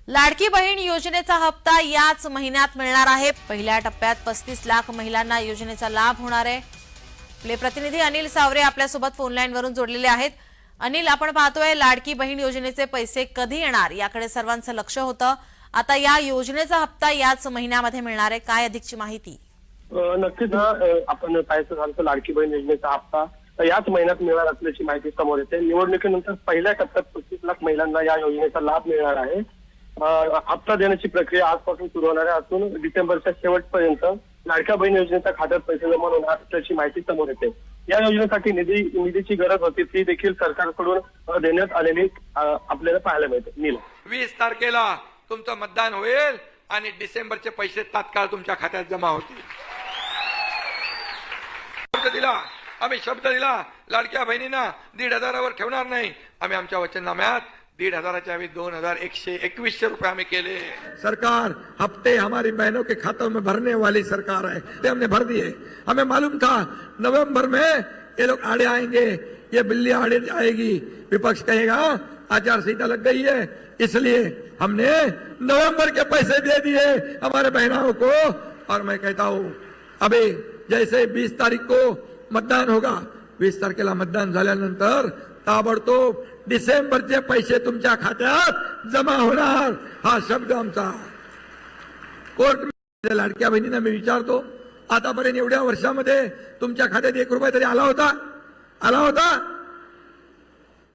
लाडकी बहीण योजनेचा हप्ता याच महिन्यात मिळणार आहे। पहिल्या टप्प्यात 35 लाख महिलांना योजनेचा लाभ होणार आहे। आपले प्रतिनिधी अनिल सावरे आपल्यासोबत फोन लाईन वरून जोडलेले आहेत। अनिल, आपण पाहतोय लाडकी बहीण योजनेचे पैसे कधी येणार याकडे सर्वांचं लक्ष होतं। आता या योजनेचा हप्ता याच महिन्यामध्ये मिळणार आहे, काय अधिकची माहिती? नक्कीच आपण पाहायचं झालं तर लाडकी बहीण योजनेचा हप्ता याच महिन्यात मिळणार असल्याची माहिती समोर येते। निवडणुकीनंतर पहिल्या टप्प्यात 35 लाख महिलांना या योजनेचा लाभ मिळणार आहे। हप्ता देण्याची प्रक्रिया आजपासून सुरू होणार आहे असून डिसेंबरच्या शेवटपर्यंत लाडक्या बहीण योजनेच्या खात्यात पैसे जमा होणार असल्याची माहिती समोर येते। या योजनेसाठी निधीची गरज होती, ती देखील सरकारकडून देण्यात आलेली आपल्याला पाहायला मिळते। नील 20 तारखेला तुमचं मतदान होईल आणि डिसेंबरचे पैसे तात्काळ तुमच्या खात्यात जमा होतील। आम्ही शब्द दिला लाडक्या बहिणींना 1,500 ठेवणार नाही। आम्ही आमच्या वचननाम्यात 1,500 ऐवजी 2,121 रुपये हमें केले। सरकार हफ्ते हमारी बहनों के खातों में भरने वाली सरकार है, ते हमने भर दिए। हमें मालूम था नवंबर में ये लोग आड़े आएंगे, ये बिल्ली आड़े आएगी, विपक्ष कहेगा आचार संहिता लग गई है, इसलिए हमने नवंबर के पैसे दे दिए हमारे बहनों को। और मैं कहता हूं अभी जैसे 20 तारीख को मतदान होगा, 20 तारखेला मतदान झाल्यानंतर ताबडतोब डिसेंबरचे पैसे तुमच्या खात्यात जमा होणार, हा शब्द आमचा। कोर्ट लाडक्या बहिणींना मी विचारतो, आतापर्यंत एवढ्या वर्षामध्ये तुमच्या खात्यात 1 रुपया तरी आला होता?